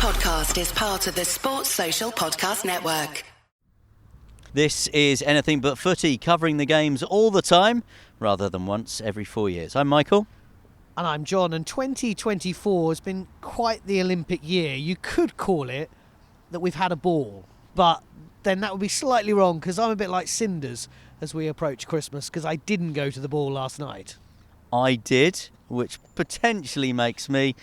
podcast is part of the Sports Social Podcast Network. This is Anything But Footy, covering the games all the time, rather than once every 4 years. I'm Michael. And I'm John, and 2024 has been quite the Olympic year. You could call it that we've had a ball, but then that would be slightly wrong, because I'm a bit like Cinders as we approach Christmas, because I didn't go to the ball last night. I did, which potentially makes me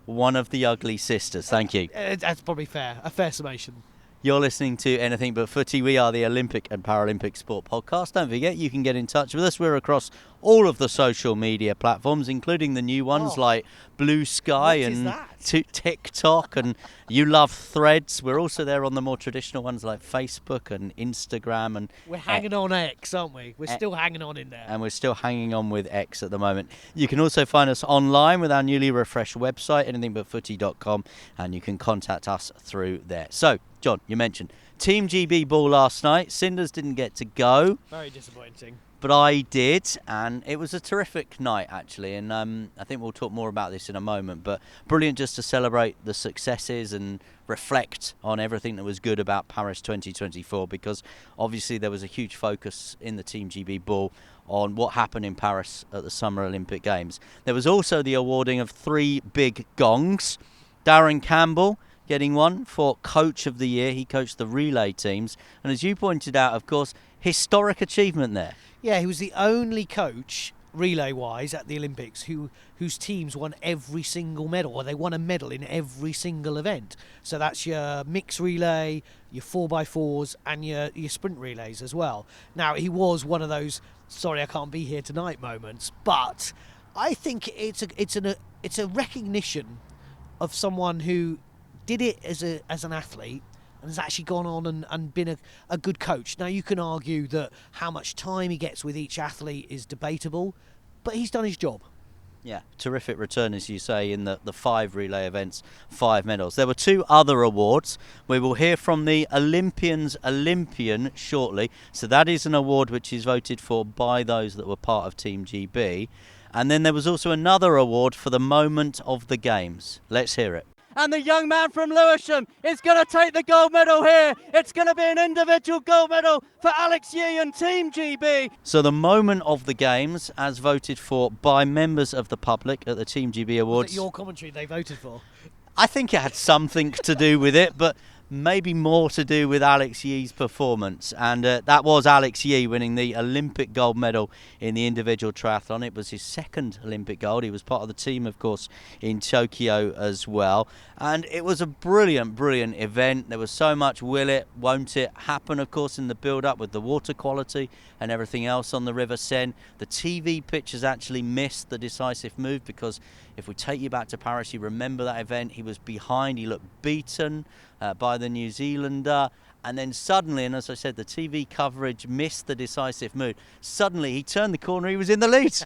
one of the ugly sisters. Thank you. That's probably fair, a fair summation. You're listening to Anything But Footy. We are the Olympic and Paralympic Sport Podcast. Don't forget, you can get in touch with us. We're across all of the social media platforms, including the new ones like Blue Sky and TikTok, and you love Threads. We're also there on the more traditional ones like Facebook and Instagram. And we're hanging on X, aren't we? We're still hanging on in there. And we're still hanging on with X at the moment. You can also find us online with our newly refreshed website, anythingbutfooty.com, and you can contact us through there. So, John, you mentioned Team GB ball last night. Cinders didn't get to go. Very disappointing. But I did, and it was a terrific night, actually. And I think we'll talk more about this in a moment. But brilliant just to celebrate the successes and reflect on everything that was good about Paris 2024, because obviously there was a huge focus in the Team GB ball on what happened in Paris at the Summer Olympic Games. There was also the awarding of 3 big gongs. Darren Campbell getting one for Coach of the Year. He coached the relay teams. And as you pointed out, of course, historic achievement there. Yeah, he was the only coach, relay-wise, at the Olympics whose teams won every single medal, or they won a medal in every single event. So that's your mixed relay, your 4x4s, and your sprint relays as well. Now, he was one of those, sorry I can't be here tonight moments, but I think it's a recognition of someone who did it as an athlete and has actually gone on and been a good coach. Now, you can argue that how much time he gets with each athlete is debatable, but he's done his job. Yeah, terrific return, as you say, in the 5 relay events, 5 medals. There were 2 other awards. We will hear from the Olympian shortly. So that is an award which is voted for by those that were part of Team GB. And then there was also another award for the moment of the games. Let's hear it. And the young man from Lewisham is going to take the gold medal here. It's going to be an individual gold medal for Alex Yee and Team GB. So the moment of the games, as voted for by members of the public at the Team GB Awards. Was it your commentary they voted for? I think it had something to do with it, but maybe more to do with Alex Yee's performance. And that was Alex Yee winning the Olympic gold medal in the individual triathlon. It was his 2nd Olympic gold. He was part of the team, of course, in Tokyo as well. And it was a brilliant, brilliant event. There was so much will it, won't it happen, of course, in the build-up with the water quality and everything else on the River Seine. The TV pictures actually missed the decisive move, because if we take you back to Paris, you remember that event. He was behind. He looked beaten by the New Zealander. And then suddenly, and as I said, the TV coverage missed the decisive move. Suddenly, he turned the corner. He was in the lead.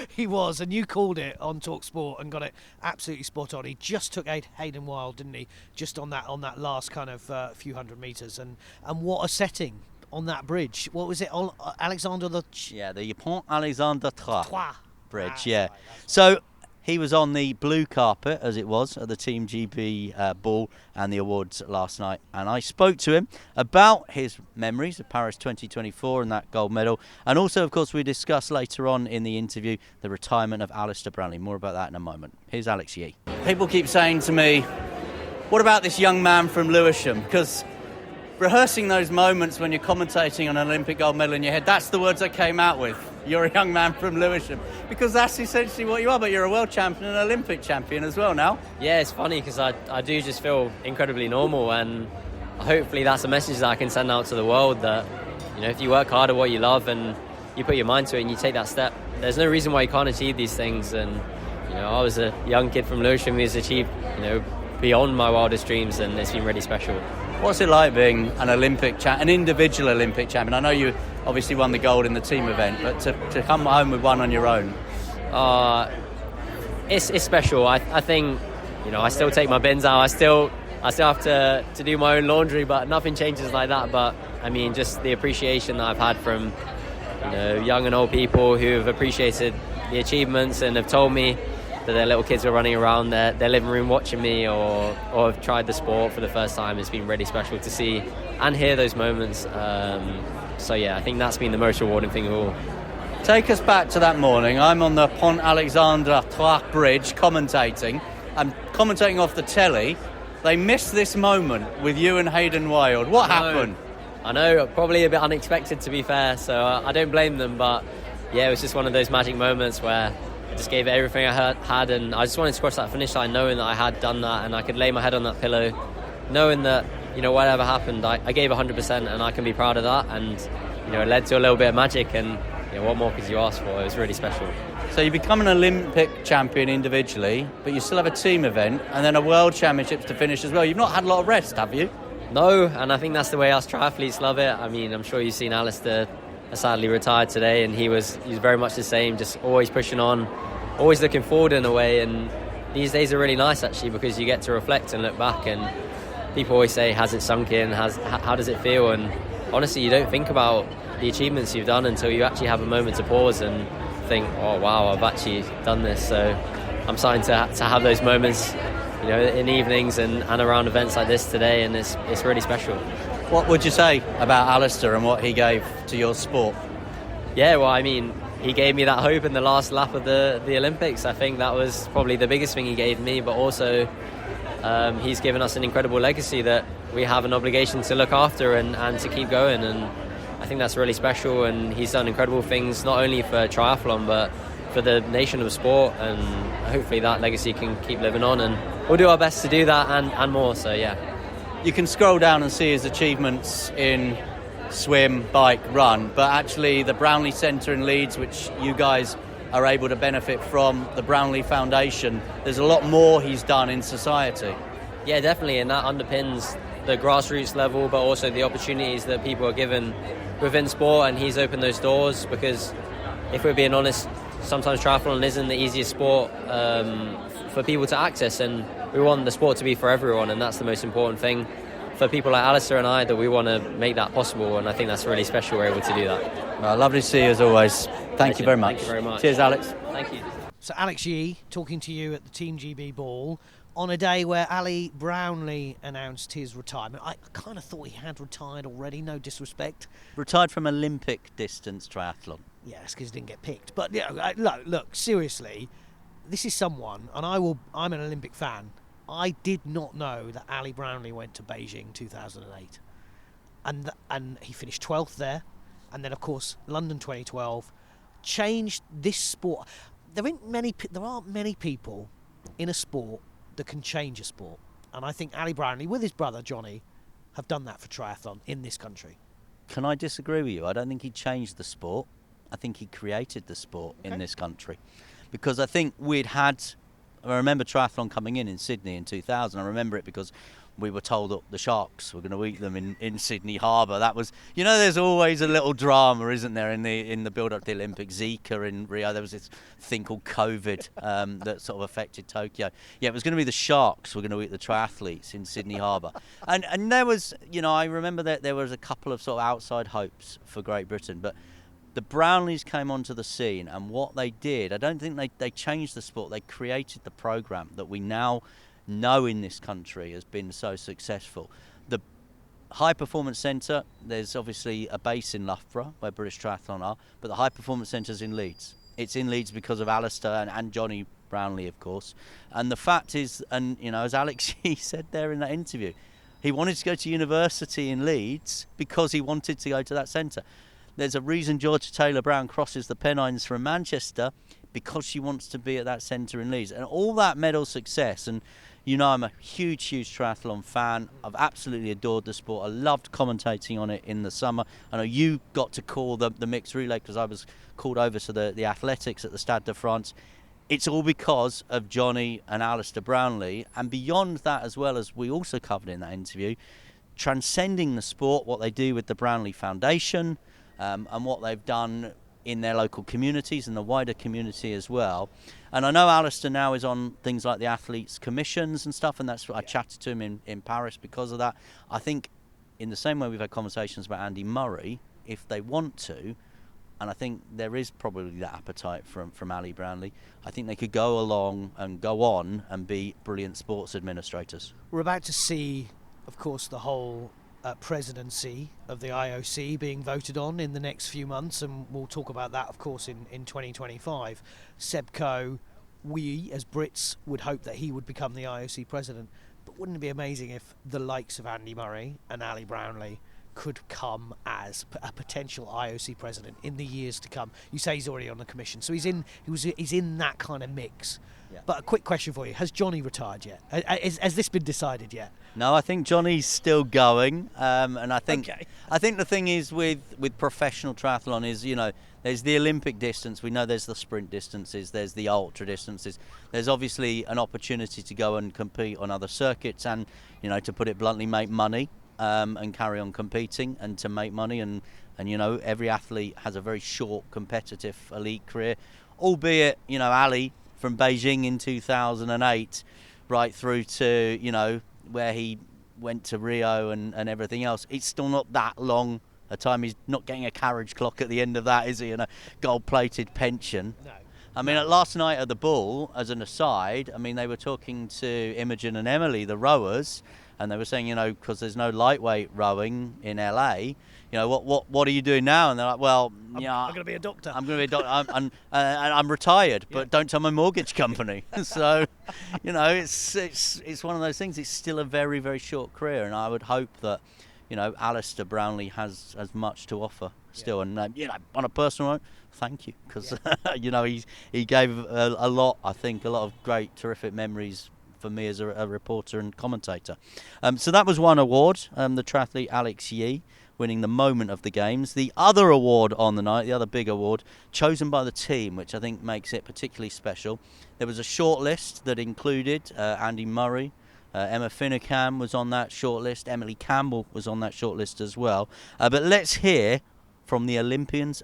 He was, and you called it on TalkSport and got it absolutely spot on. He just took Hayden Wild, didn't he? Just on that last kind of few hundred metres. And what a setting on that bridge. What was it? Alexandre the Pont Alexandre Trois bridge, yeah. Right, so he was on the blue carpet, as it was, at the Team GB ball and the awards last night. And I spoke to him about his memories of Paris 2024 and that gold medal. And also, of course, we discuss later on in the interview the retirement of Alistair Brownlee. More about that in a moment. Here's Alex Yee. People keep saying to me, what about this young man from Lewisham? Because rehearsing those moments when you're commentating on an Olympic gold medal in your head, that's the words I came out with. You're a young man from Lewisham. Because that's essentially what you are, but you're a world champion and an Olympic champion as well now. Yeah, it's funny because I do just feel incredibly normal, and hopefully that's a message that I can send out to the world that, you know, if you work hard at what you love and you put your mind to it and you take that step, there's no reason why you can't achieve these things. And, you know, I was a young kid from Lewisham who's achieved, you know, beyond my wildest dreams, and it's been really special. What's it like being an individual Olympic champion? I know you obviously won the gold in the team event, but to come home with one on your own? It's special. I think, you know, I still take my bins out. I still have to do my own laundry, but nothing changes like that. But I mean, just the appreciation that I've had from, you know, young and old people who have appreciated the achievements and have told me that their little kids are running around their living room watching me or have tried the sport for the first time. It's been really special to see and hear those moments. So yeah, I think that's been the most rewarding thing of all. Take us back to that morning. I'm on the Pont Alexandre Trois Bridge commentating. I'm commentating off the telly. They missed this moment with you and Hayden Wilde. What happened? I know, probably a bit unexpected to be fair, so I don't blame them, but yeah, it was just one of those magic moments where I just gave it everything I had, and I just wanted to cross that finish line knowing that I had done that and I could lay my head on that pillow, knowing that, whatever happened, I gave 100% and I can be proud of that, and, it led to a little bit of magic, and what more could you ask for? It was really special. So you become an Olympic champion individually, but you still have a team event and then a World Championships to finish as well. You've not had a lot of rest, have you? No, and I think that's the way us triathletes love it. I mean, I'm sure you've seen Alistair sadly retired today, and he was very much the same, just always pushing on, always looking forward in a way. And these days are really nice actually, because you get to reflect and look back, and people always say, has it sunk in? How does it feel? And honestly, you don't think about the achievements you've done until you actually have a moment to pause and think, oh wow, I've actually done this. So I'm starting to have those moments, in evenings and around events like this today, and it's really special. What would you say about Alistair and what he gave to your sport? Yeah, well, I mean, he gave me that hope in the last lap of the Olympics. I think that was probably the biggest thing he gave me, but also he's given us an incredible legacy that we have an obligation to look after and to keep going, and I think that's really special. And he's done incredible things not only for triathlon but for the nation of sport, and hopefully that legacy can keep living on, and we'll do our best to do that and more. So yeah, you can scroll down and see his achievements in swim, bike, run, but actually the Brownlee Centre in Leeds, which you guys are able to benefit from, the Brownlee Foundation, there's a lot more he's done in society. Yeah, definitely, and that underpins the grassroots level, but also the opportunities that people are given within sport, and he's opened those doors, because if we're being honest, sometimes triathlon isn't the easiest sport for people to access, and we want the sport to be for everyone, and that's the most important thing for people like Alistair and I, that we want to make that possible, and I think that's really special we're able to do that. Well, lovely to see you as always. Thank you very much. Thank you very much. Cheers, Alex. Thank you. So Alex Yee talking to you at the Team GB ball on a day where Ali Brownlee announced his retirement. I kind of thought he had retired already, no disrespect. Retired from Olympic distance triathlon. Yes, because he didn't get picked. But look, seriously, this is someone, and I'm an Olympic fan. I did not know that Ali Brownlee went to Beijing 2008. And he finished 12th there. And then, of course, London 2012 changed this sport. There aren't many people in a sport that can change a sport. And I think Ali Brownlee, with his brother Johnny, have done that for triathlon in this country. Can I disagree with you? I don't think he changed the sport. I think he created the sport in this country. Because I think I remember triathlon coming in Sydney in 2000. I remember it because we were told that the sharks were going to eat them in Sydney Harbour. That was, there's always a little drama, isn't there, in the build-up to the Olympics. Zika in Rio, there was this thing called COVID that sort of affected Tokyo. Yeah, it was going to be the sharks were going to eat the triathletes in Sydney Harbour. And there was, I remember that there was a couple of sort of outside hopes for Great Britain, but the Brownlees came onto the scene, and what they did, I don't think they changed the sport. They created the programme that we now know in this country has been so successful. The High Performance Centre, there's obviously a base in Loughborough where British Triathlon are, but the High Performance Centre's in Leeds. It's in Leeds because of Alistair and Johnny Brownlee, of course. And the fact is, and as Alex said there in that interview, he wanted to go to university in Leeds because he wanted to go to that centre. There's a reason Georgia Taylor Brown crosses the Pennines from Manchester, because she wants to be at that centre in Leeds. And all that medal success, and I'm a huge triathlon fan. I've absolutely adored the sport. I loved commentating on it in the summer. I know you got to call the mixed relay because I was called over to the athletics at the Stade de France. It's all because of Johnny and Alistair Brownlee. And beyond that, as well, as we also covered in that interview, transcending the sport, what they do with the Brownlee Foundation, and what they've done in their local communities and the wider community as well. And I know Alistair now is on things like the athletes' commissions and stuff, and that's what I chatted to him in Paris because of that. I think in the same way we've had conversations about Andy Murray, if they want to, and I think there is probably that appetite from Ali Brownlee. I think they could go along and go on and be brilliant sports administrators. We're about to see, of course, the whole presidency of the IOC being voted on in the next few months, and we'll talk about that, of course, in 2025. Seb Coe, we as Brits would hope that he would become the IOC president, but wouldn't it be amazing if the likes of Andy Murray and Ali Brownlee could come as a potential IOC president in the years to come? You say he's already on the commission, so he's in that kind of mix. Yeah. But a quick question for you: has Johnny retired yet? Has this been decided yet? No, I think Johnny's still going, and I think the thing is with professional triathlon is, you know, there's the Olympic distance. We know there's the sprint distances. There's the ultra distances. There's obviously an opportunity to go and compete on other circuits, and, you know, to put it bluntly, make money. And carry on competing and to make money, and you know, every athlete has a very short competitive elite career, albeit, you know, Ali from Beijing in 2008 right through to, you know, where he went to Rio and everything else, it's still not that long a time. He's not getting a carriage clock at the end of that, is he, and a gold-plated pension. No. I mean, last night at the Bull, as an aside, I mean, they were talking to Imogen and Emily, the rowers, and they were saying, you know, because there's no lightweight rowing in LA, you know, what are you doing now? And they're like, well, I'm going to be a doctor. I'm going to be a doctor. I'm retired, but don't tell my mortgage company. So, you know, it's one of those things. It's still a very, very short career, and I would hope that, you know, Alistair Brownlee has as much to offer still. And, you know, on a personal note, thank you, because, you know, he gave a lot, I think, a lot of great, terrific memories for me as a reporter and commentator. So that was one award, the triathlete Alex Yee winning the moment of the games. The other award on the night, the other big award, chosen by the team, which I think makes it particularly special. There was a short list that included Andy Murray, Emma Finucane was on that short list, Emily Campbell was on that short list as well. But let's hear from the Olympians.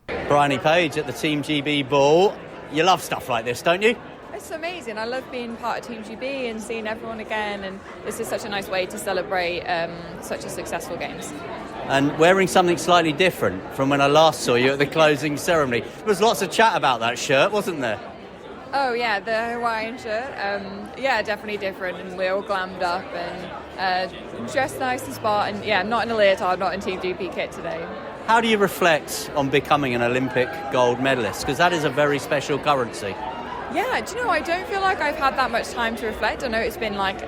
Bryony Page at the Team GB Ball. You love stuff like this, don't you? It's amazing. I love being part of Team GB and seeing everyone again, and this is such a nice way to celebrate such a successful Games. And wearing something slightly different from when I last saw you at the closing ceremony. There was lots of chat about that shirt, wasn't there? Oh yeah, the Hawaiian shirt. Yeah, definitely different, and we're all glammed up and dressed nice and smart, and yeah, not in a leotard, not in Team GB kit today. How do you reflect on becoming an Olympic gold medalist? Because that is a very special currency. Yeah, do you know, I don't feel like I've had that much time to reflect. I know it's been like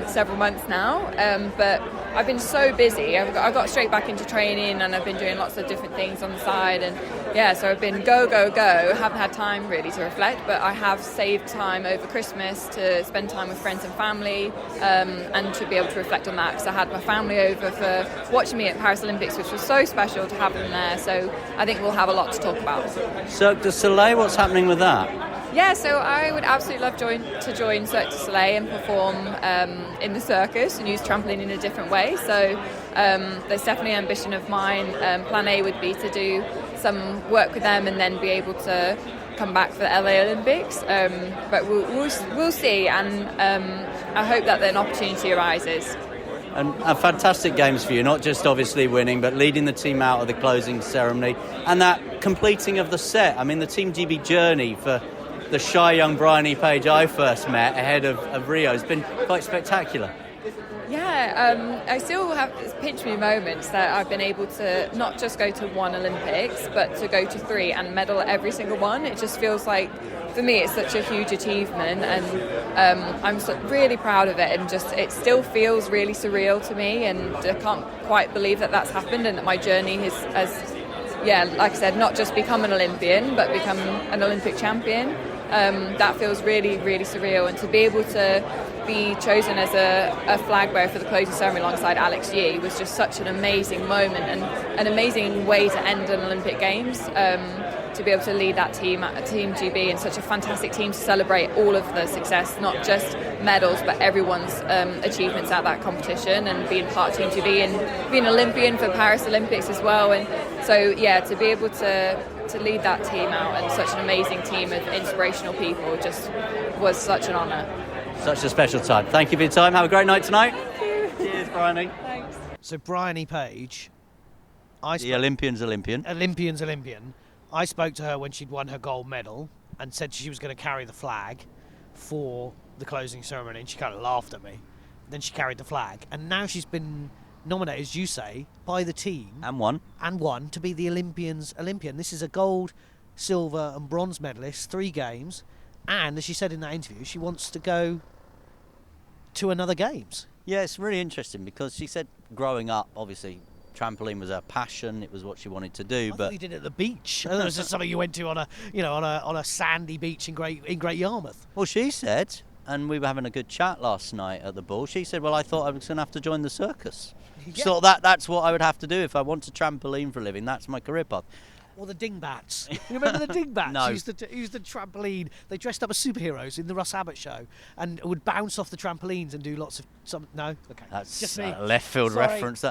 several months now, but I've been so busy. I got straight back into training, and I've been doing lots of different things on the side, and yeah, so I've been go. Haven't had time really to reflect, but I have saved time over Christmas to spend time with friends and family, and to be able to reflect on that, because I had my family over for watching me at Paris Olympics, which was so special to have them there. So I think we'll have a lot to talk about. Cirque du Soleil, what's happening with that? Yeah, so I would absolutely love to join Cirque du Soleil and perform in the circus and use trampoline in a different way. So there's definitely an ambition of mine. Plan A would be to do some work with them and then be able to come back for the LA Olympics. But we'll see, and I hope that an opportunity arises. And fantastic games for you, not just obviously winning, but leading the team out of the closing ceremony and that completing of the set. I mean, the Team GB journey for the shy young Bryony Page I first met ahead of Rio has been quite spectacular. Yeah, I still have pinch me moments that I've been able to not just go to one Olympics, but to go to 3 and medal at every single one. It just feels like, for me, it's such a huge achievement, and I'm really proud of it, and just it still feels really surreal to me, and I can't quite believe that that's happened, and that my journey has yeah, like I said, not just become an Olympian, but become an Olympic champion. That feels really, really surreal, and to be able to be chosen as a flag bearer for the closing ceremony alongside Alex Yee was just such an amazing moment and an amazing way to end an Olympic Games. To be able to lead that team, Team GB, and such a fantastic team to celebrate all of the success, not just medals, but everyone's achievements at that competition, and being part of Team GB and being an Olympian for Paris Olympics as well. And so, yeah, to be able to lead that team out, and such an amazing team of inspirational people, just was such an honour. Such a special time. Thank you for your time. Have a great night tonight. Thank you. Cheers, Bryony. Thanks. So Bryony Page The Olympian's Olympian. Olympian's Olympian. I spoke to her when she'd won her gold medal and said she was going to carry the flag for the closing ceremony, and she kind of laughed at me. Then she carried the flag, and now she's been nominated, as you say, by the team. And won. To be the Olympian's Olympian. This is a gold, silver and bronze medalist, 3 games, and as she said in that interview, she wants to go to another games. Yeah, it's really interesting because she said growing up, obviously, trampoline was her passion. It was what she wanted to do. I thought you did it at the beach. I thought it was just something you went to on a sandy beach in Great Yarmouth. Well, she said, and we were having a good chat last night at the ball. She said, "Well, I thought I was going to have to join the circus. Yeah. So that's what I would have to do if I want to trampoline for a living. That's my career path." Or the dingbats. You remember the dingbats? No. Used the trampoline. They dressed up as superheroes in the Russ Abbott show and would bounce off the trampolines and do lots of No? Okay. That's just me. A left field Sorry. reference.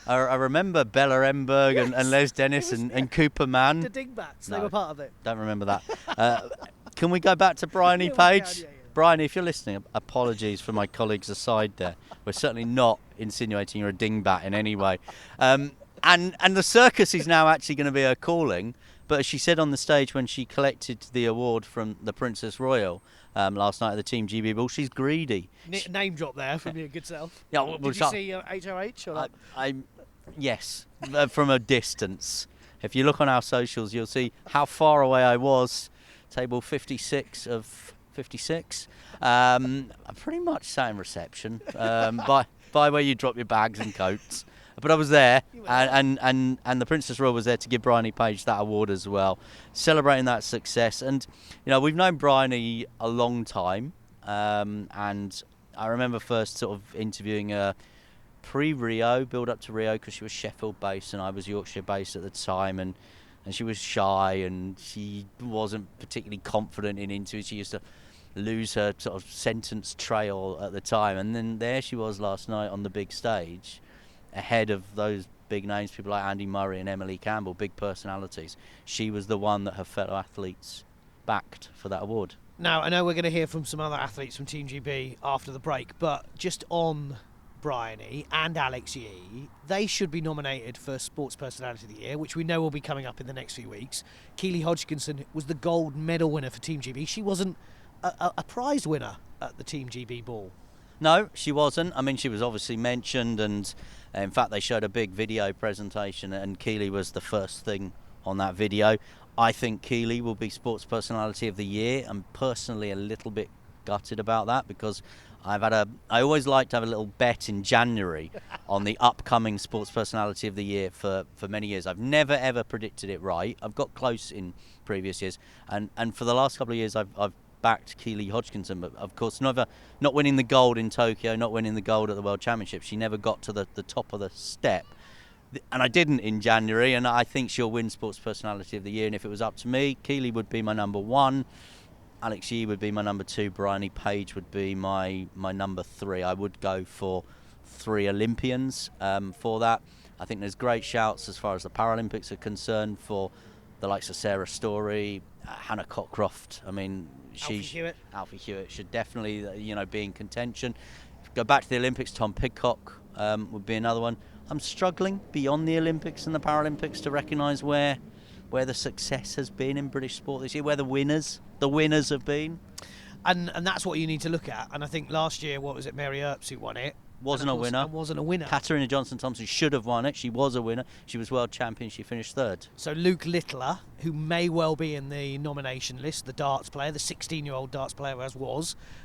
I remember Bella Emberg Yes. and Les Dennis and Cooper Mann. The dingbats. No. They were part of it. Don't remember that. Can we go back to Bryony Yeah, we Page? can, yeah. Bryony, if you're listening, apologies for my colleagues aside there. We're certainly not insinuating you're a dingbat in any way. And the circus is now actually going to be her calling. But as she said on the stage when she collected the award from the Princess Royal last night at the Team GB Ball, she's greedy. Name drop there from your good self. Yeah, well, Did you see HOH? Or not? Yes, from a distance. If you look on our socials, you'll see how far away I was. Table 56 of 56. I pretty much sat in reception by where you drop your bags and coats. But I was there, and the Princess Royal was there to give Bryony Page that award as well, celebrating that success. And we've known Bryony a long time, and I remember first sort of interviewing her pre-Rio, build up to Rio, because she was Sheffield based and I was Yorkshire based at the time, and she was shy and she wasn't particularly confident in interviews. She used to lose her sort of sentence trail at the time, and then there she was last night on the big stage, ahead of those big names, people like Andy Murray and Emily Campbell, big personalities. She was the one that her fellow athletes backed for that award. Now, I know we're going to hear from some other athletes from Team GB after the break, but just on Bryony and Alex Yee, they should be nominated for Sports Personality of the Year, which we know will be coming up in the next few weeks. Keely Hodgkinson was the gold medal winner for Team GB. She wasn't a prize winner at the Team GB ball. No, she wasn't. I mean, she was obviously mentioned, and in fact they showed a big video presentation and Keely was the first thing on that video. I think Keely will be Sports Personality of the Year. I'm personally a little bit gutted about that because I always like to have a little bet in January on the upcoming Sports Personality of the Year for many years. I've never ever predicted it right. I've got close in previous years, and for the last couple of years I've backed Keely Hodgkinson, but of course not winning the gold in Tokyo, not winning the gold at the World Championship. She never got to the top of the step, and I didn't in January, and I think she'll win Sports Personality of the Year. And if it was up to me, Keely would be my number 1, Alex Yee would be my number 2, Bryony Page would be my number 3. I would go for 3 Olympians for that. I think there's great shouts as far as the Paralympics are concerned for the likes of Sarah Story, Hannah Cockcroft. I mean, Alfie Hewitt should definitely be in contention. Go back to the Olympics, Tom Pidcock would be another one. I'm struggling beyond the Olympics and the Paralympics to recognise where the success has been in British sport this year, where the winners have been. And that's what you need to look at. And I think last year, what was it, Mary Earps who won it? Wasn't a winner. Katarina Johnson-Thompson should have won it. She was a winner. She was world champion. She finished 3rd. So Luke Littler, who may well be in the nomination list, the darts player, the 16-year-old darts player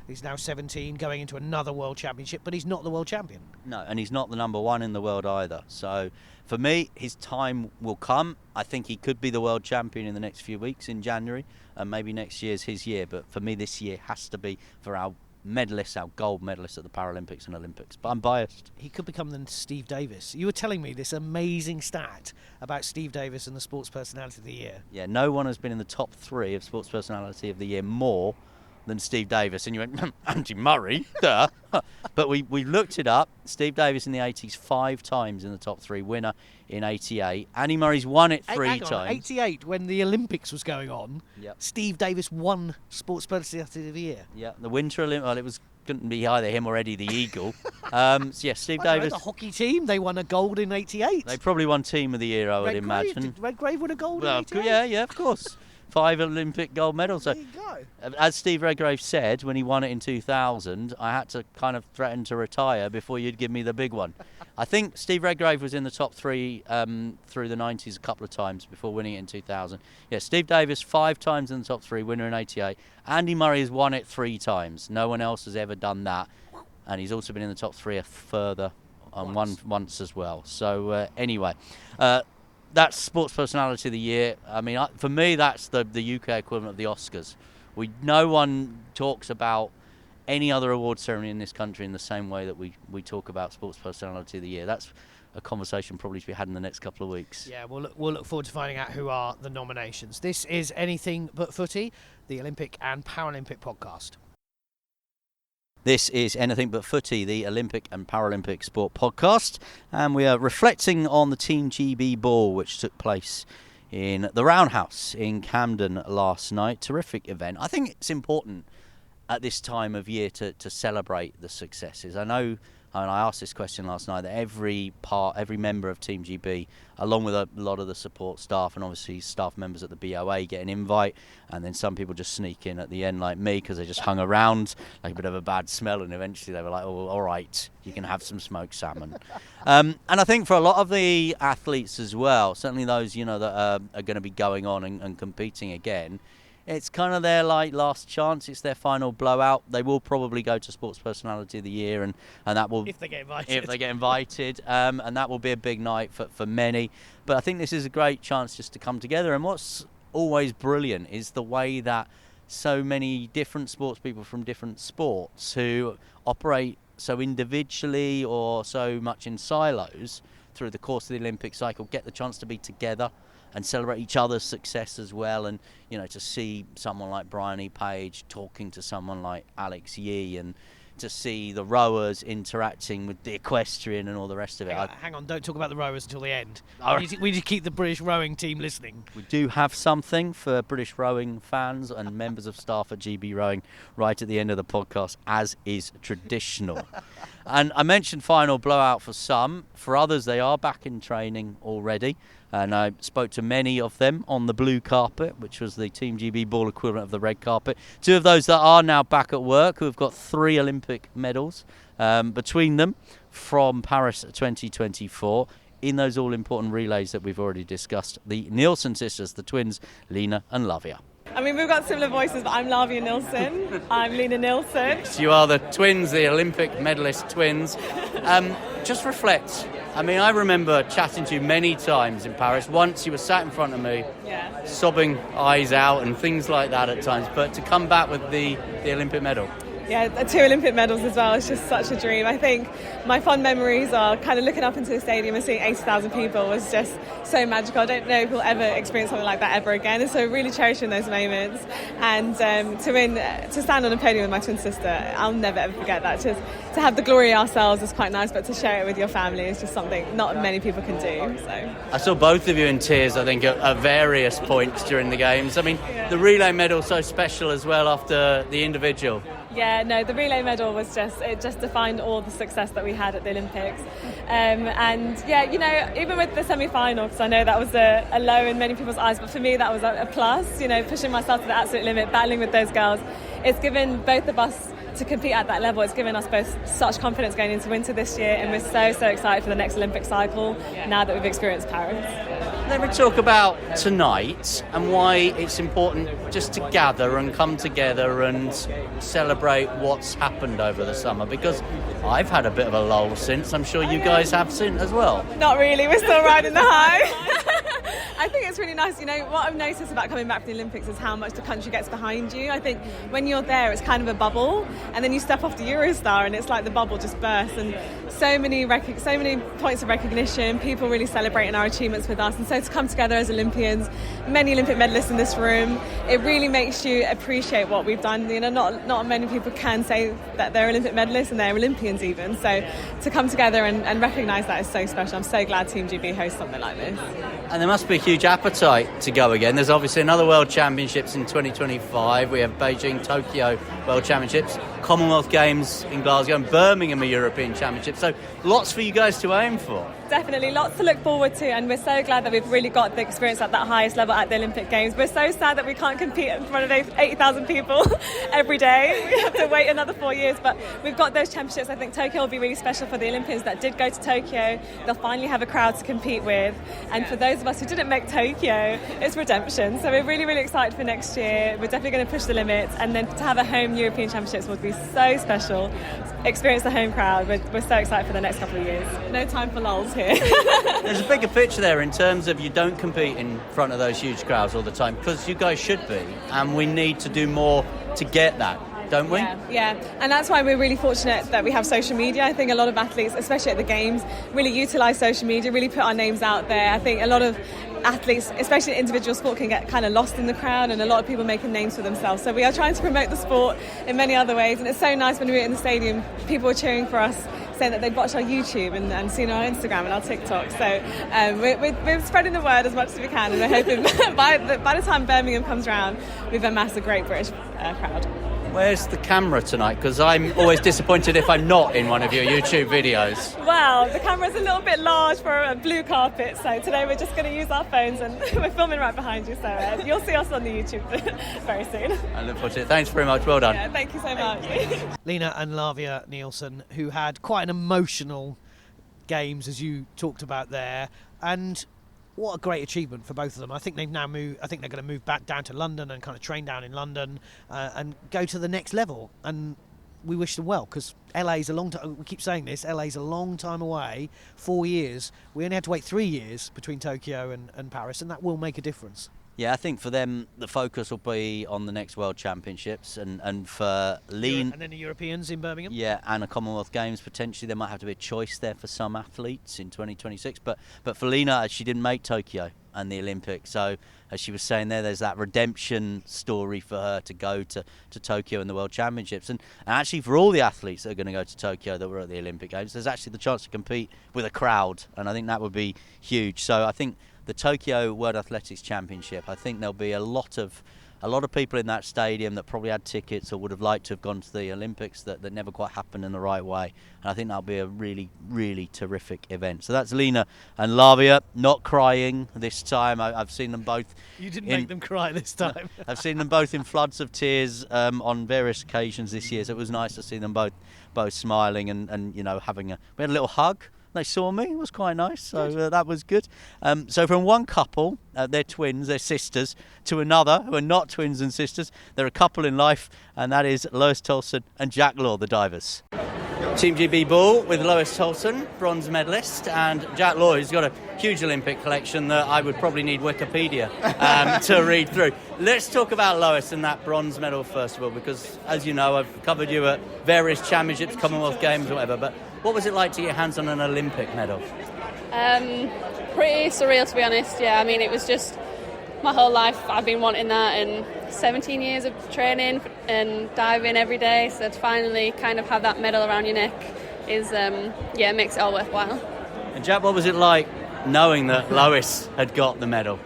he's now 17, going into another world championship, but he's not the world champion. No, and he's not the number 1 in the world either. So for me, his time will come. I think he could be the world champion in the next few weeks in January, and maybe next year's his year. But for me, this year has to be for our medalists, our gold medalists at the Paralympics and Olympics. But I'm biased. He could become the Steve Davis. You were telling me this amazing stat about Steve Davis and the Sports Personality of the Year. Yeah, no one has been in the top 3 of Sports Personality of the Year more than Steve Davis. And you went, Andy Murray, duh. But we looked it up. Steve Davis in the 80s 5 times in the top 3, winner in 88. Andy Murray's won it 3 times. 88, when the Olympics was going on, yep. Steve Davis won Sports Personality of the Year. Yeah, the Winter Olympics, well, it was couldn't be either him or Eddie the Eagle. Steve I know, Davis. the hockey team, they won a gold in '88. They probably won Team of the Year, I would imagine. Did Redgrave win a gold in Well, '88? yeah, of course. 5 Olympic gold medals. So, There you go. as Steve Redgrave said when he won it in 2000, I had to kind of threaten to retire before you'd give me the big one. I think Steve Redgrave was in the top 3 through the 90s a couple of times before winning it in 2000. Yeah, Steve Davis 5 times in the top 3, winner in '88. Andy Murray has won it 3 times. No one else has ever done that. And he's also been in the top 3 a further once as well. So anyway, that's Sports Personality of the Year. I mean, for me, that's the UK equivalent of the Oscars. No one talks about any other award ceremony in this country in the same way that we talk about Sports Personality of the Year. That's a conversation probably to be had in the next couple of weeks. Yeah, we'll look forward to finding out who are the nominations. This is Anything But Footy, the Olympic and Paralympic podcast. This is Anything But Footy, the Olympic and Paralympic sport podcast, and we are reflecting on the Team GB Ball, which took place in the Roundhouse in Camden last night. Terrific event. I think it's important at this time of year to celebrate the successes. I know, and I asked this question last night, that every member of Team GB, along with a lot of the support staff and obviously staff members at the BOA, get an invite, and then some people just sneak in at the end like me because they just hung around like a bit of a bad smell, and eventually they were like, oh, all right, you can have some smoked salmon. And I think for a lot of the athletes as well, certainly those that are going to be going on and competing again, it's kind of their last chance. It's their final blowout. They will probably go to Sports Personality of the Year, and that will, if they get invited. And that will be a big night for many. But I think this is a great chance just to come together. And what's always brilliant is the way that so many different sports people from different sports who operate so individually or so much in silos through the course of the Olympic cycle get the chance to be together and celebrate each other's success as well. And to see someone like Bryony Page talking to someone like Alex Yee, and to see the rowers interacting with the equestrian and all the rest of it. Hang on, don't talk about the rowers until the end. All We need to keep the British rowing team listening. We do have something for British rowing fans and members of staff at GB Rowing right at the end of the podcast, as is traditional. And I mentioned final blowout for some. For others, they are back in training already. And I spoke to many of them on the blue carpet, which was the Team GB Ball equivalent of the red carpet. 2 of those that are now back at work, who have got 3 Olympic medals between them from Paris 2024 in those all-important relays that we've already discussed. The Nielsen sisters, the twins, Lina and Laviai. I mean, we've got similar voices, but I'm Laviai Nielsen. I'm Lina Nielsen. You are the twins, the Olympic medalist twins. Just reflect. I mean, I remember chatting to you many times in Paris. Once you were sat in front of me, sobbing eyes out and things like that at times. But to come back with the Olympic medal. Yeah, 2 Olympic medals as well. It's just such a dream. I think my fond memories are kind of looking up into the stadium and seeing 80,000 people was just so magical. I don't know if we'll ever experience something like that ever again. And so really cherishing those moments. And to stand on a podium with my twin sister, I'll never ever forget that. Just to have the glory ourselves is quite nice, but to share it with your family is just something not many people can do. So I saw both of you in tears, I think, at various points during the games. I mean, the relay medal so special as well after the individual. Yeah, no, the relay medal was it just defined all the success that we had at the Olympics. And yeah, even with the semi-final, because I know that was a low in many people's eyes, but for me that was a plus, pushing myself to the absolute limit, battling with those girls. It's given both of us to compete at that level. It's given us both such confidence going into winter this year, and we're so excited for the next Olympic cycle now that we've experienced Paris. Let me talk about tonight and why it's important just to gather and come together and celebrate what's happened over the summer, because I've had a bit of a lull since. I'm sure you guys have since as well. Not really, we're still riding the high. I think it's really nice, what I've noticed about coming back from the Olympics is how much the country gets behind you. I think when you're there, it's kind of a bubble, and then you step off the Eurostar and it's like the bubble just bursts, and so many points of recognition, people really celebrating our achievements with us. And so to come together as Olympians, many Olympic medalists in this room, it really makes you appreciate what we've done. Not many people can say that they're Olympic medalists and they're Olympians even. So to come together and recognise that is so special. I'm so glad Team GB hosts something like this. And there must be a huge appetite to go again. There's obviously another World Championships in 2025. We have Beijing, Tokyo World Championships. Commonwealth Games in Glasgow and Birmingham a European Championship. So lots for you guys to aim for. Definitely, lots to look forward to, and we're so glad that we've really got the experience at that highest level at the Olympic Games. We're so sad that we can't compete in front of 80,000 people every day. We have to wait another 4 years, but we've got those championships. I think Tokyo will be really special for the Olympians that did go to Tokyo. They'll finally have a crowd to compete with, and for those of us who didn't make Tokyo, it's redemption. So we're really, really excited for next year. We're definitely going to push the limits, and then to have a home European Championships would be so special. Experience the home crowd. We're so excited for the next couple of years. No time for lulls here. There's a bigger picture there in terms of you don't compete in front of those huge crowds all the time, because you guys should be, and we need to do more to get that, don't we? Yeah, and that's why we're really fortunate that we have social media. I think a lot of athletes, especially at the Games, really utilise social media, really put our names out there. I think a lot of athletes, especially in individual sport, can get kind of lost in the crowd, and a lot of people making names for themselves. So we are trying to promote the sport in many other ways, and it's so nice when we were in the stadium, people were cheering for us, saying that they'd watched our YouTube and seen our Instagram and our TikTok. So we're spreading the word as much as we can, and we're hoping by the time Birmingham comes round, we've amassed a great British crowd. Where's the camera tonight? Because I'm always disappointed if I'm not in one of your YouTube videos. Well, the camera's a little bit large for a blue carpet, so today we're just going to use our phones, and we're filming right behind you, so you'll see us on the YouTube very soon. I look forward to it. Thanks very much. Well done. Yeah, thank you so much. Lina and Laviai Nielsen, who had quite an emotional Games, as you talked about there, and what a great achievement for both of them. I think they've now moved. I think they're going to move back down to London and kind of train down in London and go to the next level. And we wish them well, because LA's a long time. We keep saying this. LA's a long time away. 4 years. We only had to wait 3 years between Tokyo and Paris, and that will make a difference. Yeah, I think for them the focus will be on the next World Championships, and for Lina, and then the Europeans in Birmingham. Yeah, and a Commonwealth Games potentially. There might have to be a choice there for some athletes in 2026. But for Lina, she didn't make Tokyo and the Olympics, so as she was saying there's that redemption story for her to go to Tokyo and the World Championships, and actually for all the athletes that are going to go to Tokyo that were at the Olympic Games, there's actually the chance to compete with a crowd, and I think that would be huge. So I think the Tokyo World Athletics Championship, I think there'll be a lot of people in that stadium that probably had tickets or would have liked to have gone to the Olympics that never quite happened in the right way. And I think that'll be a really, really terrific event. So that's Lina and Laviai, not crying this time. I've seen them both. You didn't make them cry this time. I've seen them both in floods of tears on various occasions this year. So it was nice to see them both smiling and we had a little hug. They saw me. It was quite nice, so that was good. So from one couple, they're twins, they're sisters, to another who are not twins and sisters. They're a couple in life, and that is Lois Toulson and Jack Law, the divers. Team GB Ball with Lois Toulson, bronze medalist, and Jack Law, who's got a huge Olympic collection that I would probably need Wikipedia to read through. Let's talk about Lois and that bronze medal first of all, because as you know, I've covered you at various championships, Commonwealth Games, whatever, but what was it like to get your hands on an Olympic medal? Pretty surreal, to be honest. Yeah, I mean, it was just my whole life I've been wanting that, and 17 years of training and diving every day, so to finally kind of have that medal around your neck is, it makes it all worthwhile. And Jack, what was it like knowing that Lois had got the medal?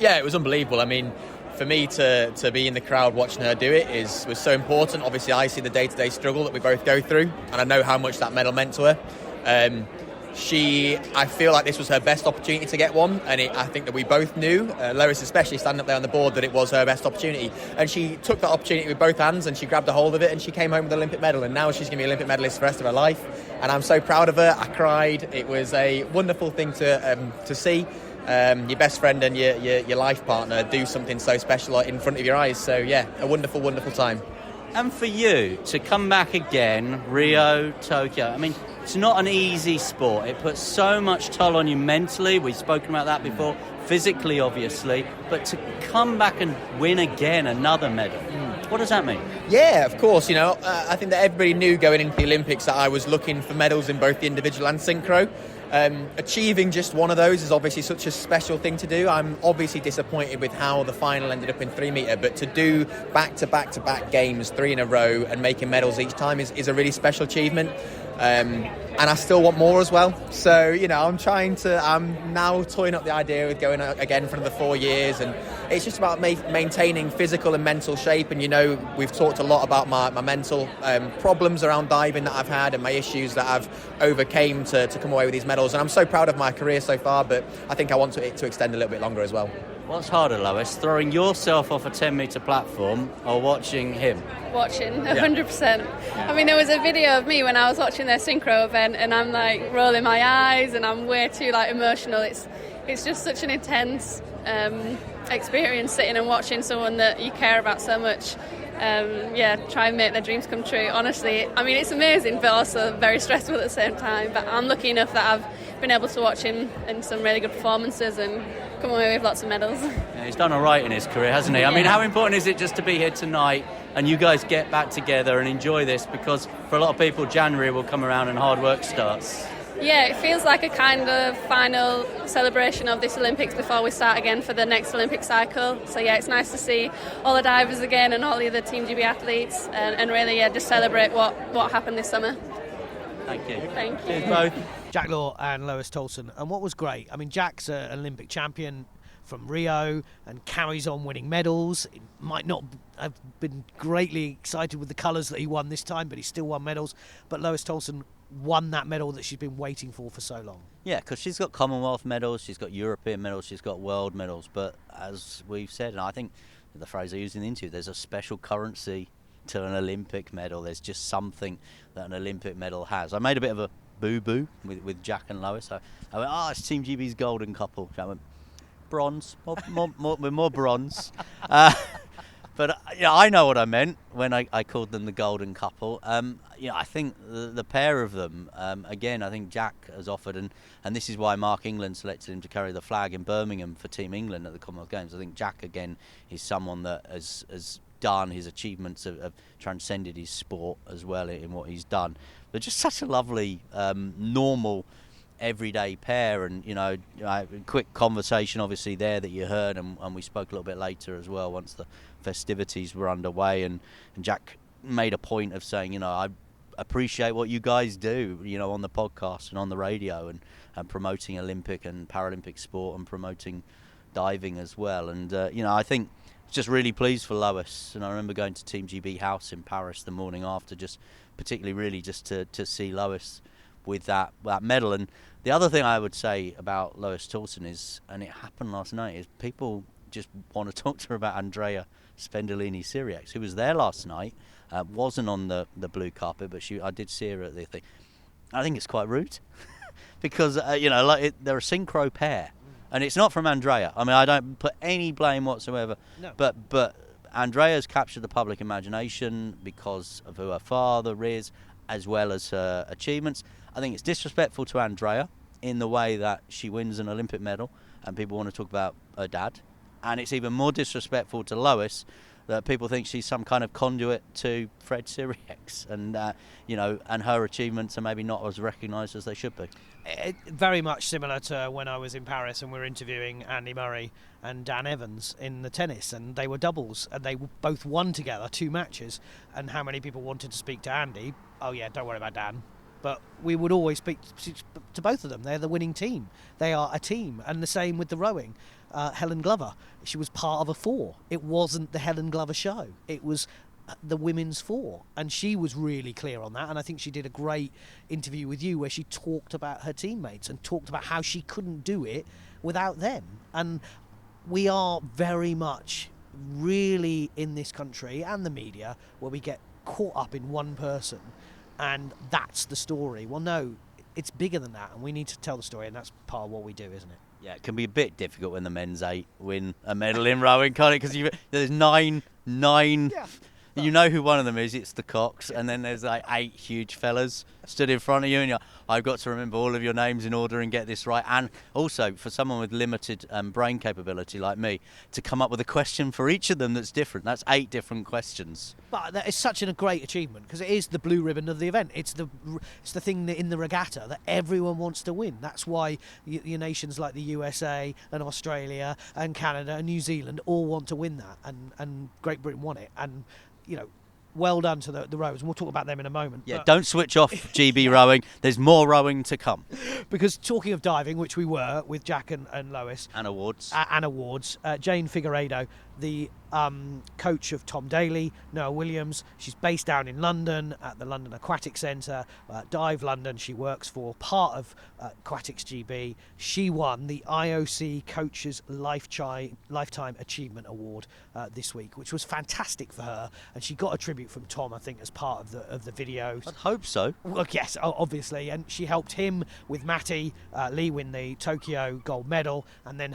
Yeah, it was unbelievable. I mean, for me to be in the crowd watching her do it was so important. Obviously, I see the day-to-day struggle that we both go through, and I know how much that medal meant to her. I feel like this was her best opportunity to get one, and I think that we both knew, Lois especially standing up there on the board, that it was her best opportunity, and she took that opportunity with both hands and she grabbed a hold of it and she came home with an Olympic medal, and now she's going to be an Olympic medalist for the rest of her life, and I'm so proud of her. I cried. It was a wonderful thing to see. Your best friend and your life partner do something so special in front of your eyes. So yeah, a wonderful, wonderful time. And for you to come back again, Rio, Tokyo, I mean, it's not an easy sport. It puts so much toll on you mentally. We've spoken about that before. Physically, obviously. But to come back and win again another medal, what does that mean? Yeah, of course. I think that everybody knew going into the Olympics that I was looking for medals in both the individual and synchro. Achieving just one of those is obviously such a special thing to do. I'm obviously disappointed with how the final ended up in 3 metre, but to do back-to-back games, 3 in a row, and making medals each time is a really special achievement. And I still want more as well. So, I'm now toying up the idea with going again for another 4 years and it's just about maintaining physical and mental shape. And, you know, we've talked a lot about my mental problems around diving that I've had and my issues that I've overcame to come away with these medals. And I'm so proud of my career so far, but I think I want it to extend a little bit longer as well. What's harder, Lois, throwing yourself off a 10-metre platform or watching him? Watching, 100%. I mean, there was a video of me when I was watching their synchro event, and I'm like rolling my eyes, and I'm way too like emotional. It's just such an intense experience sitting and watching someone that you care about so much. Try and make their dreams come true. Honestly, I mean, it's amazing, but also very stressful at the same time. But I'm lucky enough that I've been able to watch him in some really good performances and come away with lots of medals. Yeah, he's done all right in his career, hasn't he? I mean, how important is it just to be here tonight and you guys get back together and enjoy this? Because for a lot of people, January will come around and hard work starts. Yeah, it feels like a kind of final celebration of this Olympics before we start again for the next Olympic cycle. So yeah, it's nice to see all the divers again and all the other Team GB athletes and really just celebrate what happened this summer. Thank you. Thank you. Cheers both. Jack Law and Lois Toulson. And what was great, I mean, Jack's an Olympic champion from Rio and carries on winning medals. He might not have been greatly excited with the colours that he won this time, but he still won medals. But Lois Toulson won that medal that she's been waiting for so long. Yeah, because she's got Commonwealth medals, she's got European medals, she's got world medals. But as we've said, and I think the phrase I used in the interview, there's a special currency to an Olympic medal. There's just something that an Olympic medal has. I made a bit of a boo-boo with Jack and Lois. I went, it's Team GB's golden couple. I went, bronze, more bronze. But I know what I meant when I called them the golden couple. I think the pair of them, again, I think Jack has offered, and this is why Mark England selected him to carry the flag in Birmingham for Team England at the Commonwealth Games. I think Jack, again, is someone that has done his achievements, have transcended his sport as well in what he's done. They're just such a lovely, normal, everyday pair, and a quick conversation obviously there that you heard, and we spoke a little bit later as well once the festivities were underway, and Jack made a point of saying, I appreciate what you guys do, on the podcast and on the radio, and promoting Olympic and Paralympic sport and promoting diving as well. And I think just really pleased for Lois, and I remember going to Team GB House in Paris the morning after, just particularly really just to see Lois with that medal. And the other thing I would say about Lois Toulson is, and it happened last night, is people just want to talk to her about Andrea Spendolini-Siriax, who was there last night, wasn't on the blue carpet, but I did see her at the thing. I think it's quite rude because they're a synchro pair. And it's not from Andrea. I mean, I don't put any blame whatsoever. No. But Andrea's captured the public imagination because of who her father is, as well as her achievements. I think it's disrespectful to Andrea in the way that she wins an Olympic medal and people want to talk about her dad. And it's even more disrespectful to Lois that people think she's some kind of conduit to Fred Siriax, and and her achievements are maybe not as recognised as they should be. Very much similar to when I was in Paris and we were interviewing Andy Murray and Dan Evans in the tennis, and they were doubles, and they both won together 2 matches. And how many people wanted to speak to Andy? Oh yeah, don't worry about Dan. But we would always speak to both of them. They're the winning team. They are a team. And the same with the rowing. Helen Glover, she was part of a 4. It wasn't the Helen Glover show. It was the women's 4. And she was really clear on that. And I think she did a great interview with you where she talked about her teammates and talked about how she couldn't do it without them. And we are very much really in this country and the media where we get caught up in one person. And that's the story. Well, no, it's bigger than that, and we need to tell the story, and that's part of what we do, isn't it? Yeah, it can be a bit difficult when the men's 8 win a medal in rowing, can't it? Because there's nine. Yeah. You know who one of them is, it's the Cox, and then there's like 8 huge fellas stood in front of you, and I've got to remember all of your names in order and get this right. And also, for someone with limited brain capability like me, to come up with a question for each of them that's different. That's 8 different questions. But that is such a great achievement, because it is the blue ribbon of the event. It's the thing that in the regatta that everyone wants to win. That's why your nations like the USA and Australia and Canada and New Zealand all want to win that, and Great Britain won it. And well done to the rowers, and we'll talk about them in a moment. Yeah, don't switch off GB rowing. There's more rowing to come. Because talking of diving, which we were with Jack and Lois. And awards. Jane Figueiredo, the coach of Tom Daley, Noah Williams. She's based down in London at the London Aquatic Centre, Dive London. She works for part of Aquatics GB. She won the IOC Coaches Lifetime Achievement Award this week, which was fantastic for her. And she got a tribute from Tom, I think, as part of the video. I'd hope so. Well, yes, obviously. And she helped him with Matty Lee win the Tokyo gold medal, and then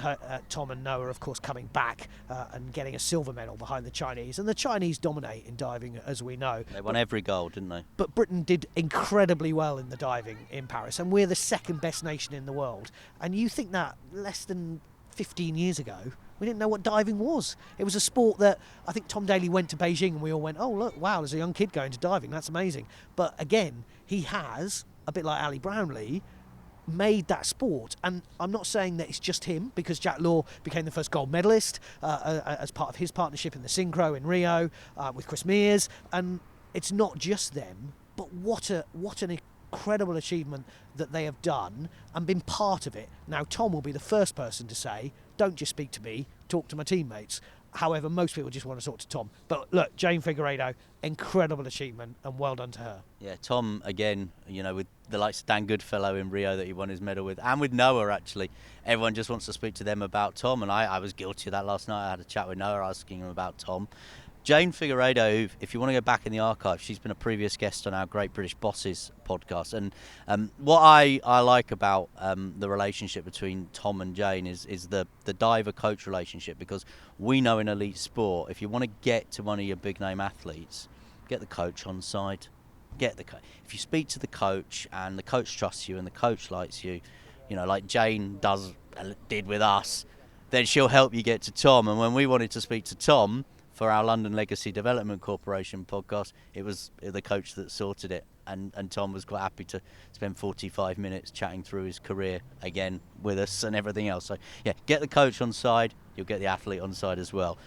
Tom and Noah, of course, coming back and getting a silver medal behind the Chinese. And the Chinese dominate in diving, as we know. They won every gold, didn't they? But Britain did incredibly well in the diving in Paris, and we're the second best nation in the world. And you think that less than 15 years ago, we didn't know what diving was. It was a sport that I think Tom Daley went to Beijing and we all went, oh, look, wow, there's a young kid going to diving. That's amazing. But again, he has, a bit like Ali Brownlee, made that sport. And I'm not saying that it's just him, because Jack Law became the first gold medalist as part of his partnership in the synchro in Rio with Chris Mears. And it's not just them, but what an incredible achievement that they have done and been part of it. Now, Tom will be the first person to say, don't just speak to me, talk to my teammates. However, most people just want to talk to Tom. But look, Jane Figueiredo, incredible achievement, and well done to her. Yeah, Tom, again, with the likes of Dan Goodfellow in Rio that he won his medal with, and with Noah, actually. Everyone just wants to speak to them about Tom, and I was guilty of that last night. I had a chat with Noah asking him about Tom. Jane Figueiredo, if you want to go back in the archive, she's been a previous guest on our Great British Bosses podcast. And what I like about the relationship between Tom and Jane is the diver-coach relationship, because we know in elite sport, if you want to get to one of your big-name athletes, get the coach on side. If you speak to the coach and the coach trusts you and the coach likes you, like Jane did with us, then she'll help you get to Tom. And when we wanted to speak to Tom for our London Legacy Development Corporation podcast, it was the coach that sorted it, and Tom was quite happy to spend 45 minutes chatting through his career again with us and everything else. So yeah, get the coach on side, you'll get the athlete on side as well.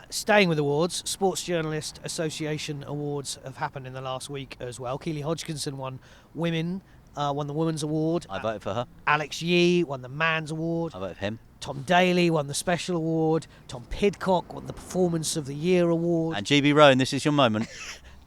Staying with awards, Sports Journalist Association awards have happened in the last week as well. Keely Hodgkinson won the Women's Award. I voted for her. Alex Yee won the Man's Award. I voted for him. Tom Daley won the Special Award. Tom Pidcock won the Performance of the Year Award. And GB Rowan, this is your moment.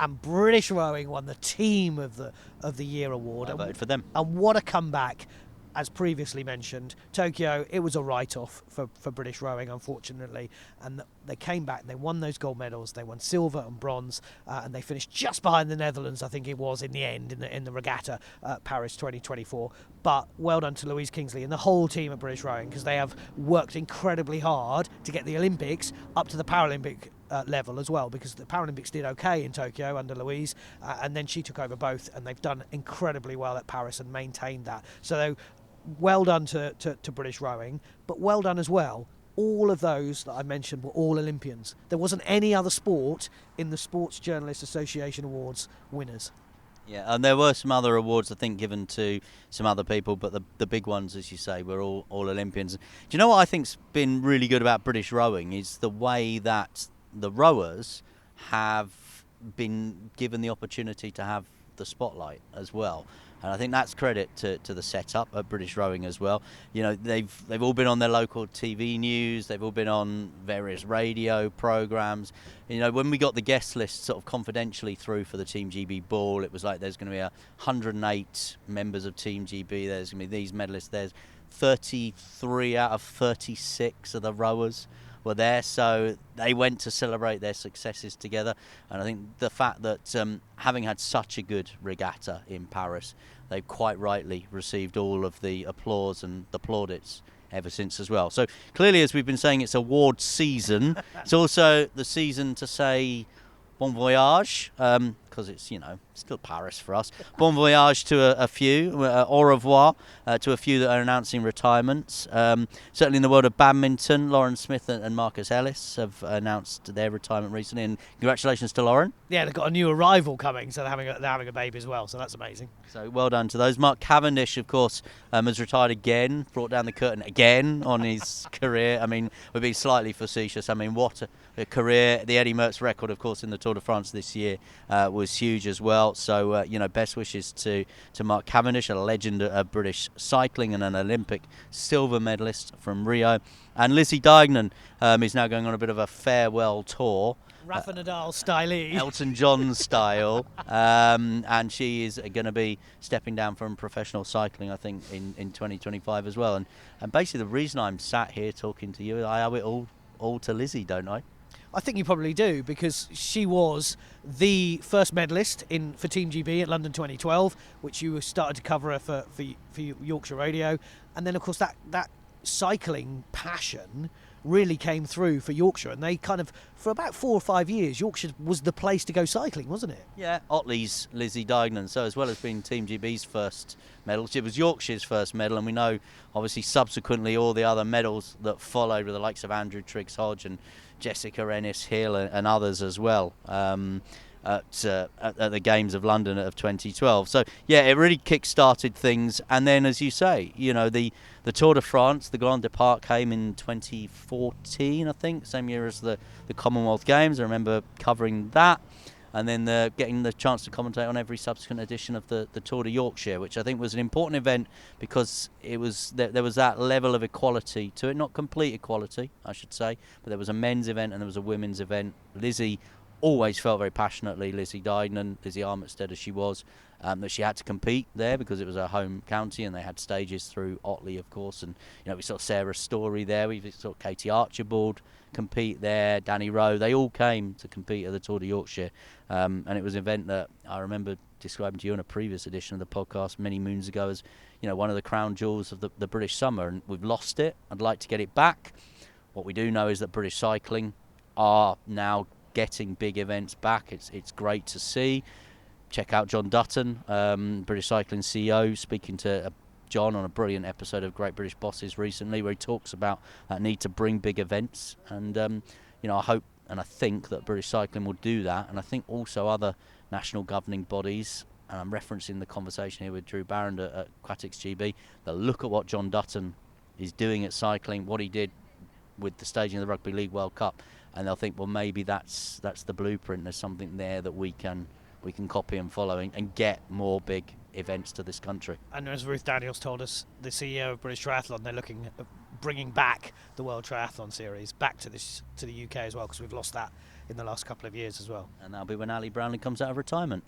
And British Rowing won the Team of the Year Award. I voted for them. And what a comeback. As previously mentioned, Tokyo, it was a write-off for British rowing, unfortunately. And they came back, they won those gold medals. They won silver and bronze, and they finished just behind the Netherlands, I think it was, in the end, in the regatta at Paris 2024. But well done to Louise Kingsley and the whole team at British Rowing, because they have worked incredibly hard to get the Olympics up to the Paralympic level as well, because the Paralympics did okay in Tokyo under Louise, and then she took over both, and they've done incredibly well at Paris and maintained that. So well done to British Rowing, but well done as well. All of those that I mentioned were all Olympians. There wasn't any other sport in the Sports Journalists Association Awards winners. Yeah, and there were some other awards, I think, given to some other people, but the big ones, as you say, were all Olympians. Do you know what I think's been really good about British Rowing is the way that the rowers have been given the opportunity to have the spotlight as well. And I think that's credit to the setup at British Rowing as well. They've all been on their local TV news. They've all been on various radio programmes. When we got the guest list sort of confidentially through for the Team GB Ball, it was like there's going to be 108 members of Team GB. There's going to be these medalists. There's 33 out of 36 of the rowers were there, so they went to celebrate their successes together. And I think the fact that having had such a good regatta in Paris, they've quite rightly received all of the applause and the plaudits ever since as well. So clearly, as we've been saying, it's award season. It's also the season to say bon voyage. because it's, still Paris for us. Bon voyage to a few, au revoir to a few that are announcing retirements. Certainly in the world of badminton, Lauren Smith and Marcus Ellis have announced their retirement recently, and congratulations to Lauren. Yeah, they've got a new arrival coming, so they're having a baby as well, so that's amazing. So well done to those. Mark Cavendish, of course, has retired again, brought down the curtain again on his career. I mean, we're being slightly facetious. I mean, what a career. The Eddie Merckx record, of course, in the Tour de France this year was huge as well. So, best wishes to Mark Cavendish, a legend of British cycling and an Olympic silver medalist from Rio. And Lizzie Deignan is now going on a bit of a farewell tour. Rafa Nadal style, Elton John style, and she is going to be stepping down from professional cycling, I think, in 2025 as well. And basically the reason I'm sat here talking to you, I owe it all to Lizzie, don't I? I think you probably do, because she was the first medalist for Team GB at London 2012, which you started to cover for Yorkshire Radio. And then, of course, that cycling passion really came through for Yorkshire, and they kind of, for about 4 or 5 years, Yorkshire was the place to go cycling, wasn't it? Yeah, Otley's Lizzie Deignan, so as well as being Team GB's first medal, it was Yorkshire's first medal, and we know obviously subsequently all the other medals that followed with the likes of Andrew Triggs Hodge and Jessica Ennis-Hill and others as well. At the Games of London of 2012. So, yeah, it really kick-started things. And then, as you say, the Tour de France, the Grand Depart came in 2014, I think, same year as the Commonwealth Games. I remember covering that. And then getting the chance to commentate on every subsequent edition of the Tour de Yorkshire, which I think was an important event because there was that level of equality to it. Not complete equality, I should say, but there was a men's event and there was a women's event. Lizzie always felt very passionately, Lizzie Deignan, Lizzie Armitstead as she was, that she had to compete there because it was her home county and they had stages through Otley, of course. And, we saw Sarah Story there, we saw Katie Archibald compete there, Danny Rowe. They all came to compete at the Tour de Yorkshire. And it was an event that I remember describing to you in a previous edition of the podcast many moons ago as, one of the crown jewels of the British summer. And we've lost it. I'd like to get it back. What we do know is that British cycling are now getting big events back. It's great to see. Check out John Dutton, British Cycling CEO, speaking to John on a brilliant episode of Great British Bosses recently, where he talks about that need to bring big events. And I hope and I think that British Cycling will do that, and I think also other national governing bodies, and I'm referencing the conversation here with Drew Barrand at Aquatics GB, that look at what John Dutton is doing at cycling, what he did with the staging of the Rugby League World Cup, and they'll think, well, maybe that's the blueprint. There's something there that we can copy and follow and get more big events to this country. And as Ruth Daniels told us, the CEO of British Triathlon, they're looking at bringing back the World Triathlon Series back to the UK as well, because we've lost that in the last couple of years as well. And that'll be when Ali Brownlee comes out of retirement.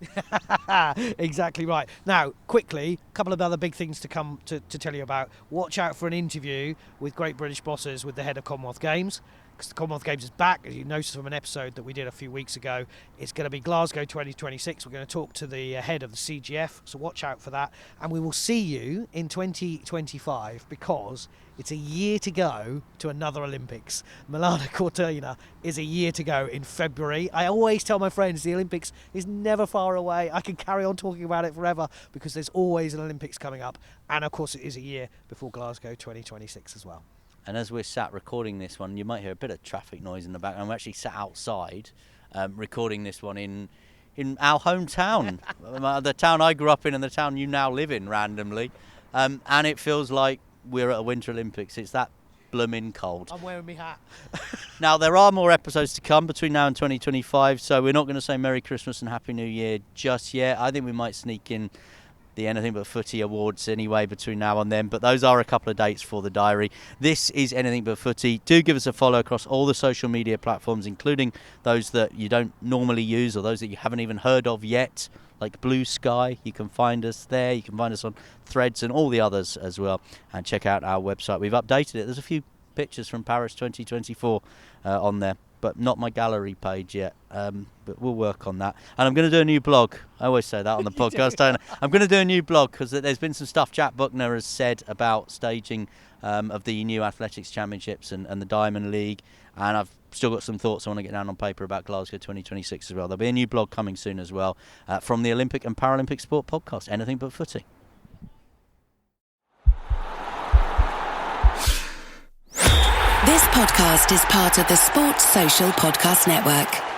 Exactly right. Now, quickly, a couple of other big things to come to tell you about. Watch out for an interview with Great British Bosses with the head of Commonwealth Games, because the Commonwealth Games is back, as you noticed from an episode that we did a few weeks ago. It's going to be Glasgow 2026. We're going to talk to the head of the CGF, so watch out for that. And we will see you in 2025, because it's a year to go to another Olympics. Milano Cortina is a year to go in February. I always tell my friends the Olympics is never far away. I can carry on talking about it forever, because there's always an Olympics coming up. And of course it is a year before Glasgow 2026 as well. And as we're sat recording this one, you might hear a bit of traffic noise in the background. We're actually sat outside recording this one in our hometown, the town I grew up in and the town you now live in randomly. And it feels like we're at a Winter Olympics. It's that blooming cold. I'm wearing my hat. Now, there are more episodes to come between now and 2025, so we're not going to say Merry Christmas and Happy New Year just yet. I think we might sneak in the Anything But Footy Awards anyway between now and then, but those are a couple of dates for the diary. This is Anything But Footy. Do give us a follow across all the social media platforms, including those that you don't normally use or those that you haven't even heard of yet, like Blue Sky. You can find us there. You can find us on Threads and all the others as well, and check out our website. We've updated it. There's a few pictures from Paris 2024 on there, but not my gallery page yet, but we'll work on that. And I'm going to do a new blog. I always say that on the podcast, don't I? I'm going to do a new blog because there's been some stuff Jack Buckner has said about staging of the new Athletics Championships and the Diamond League, and I've still got some thoughts I want to get down on paper about Glasgow 2026 as well. There'll be a new blog coming soon as well from the Olympic and Paralympic Sport Podcast, Anything But Footy. This podcast is part of the Sports Social Podcast Network.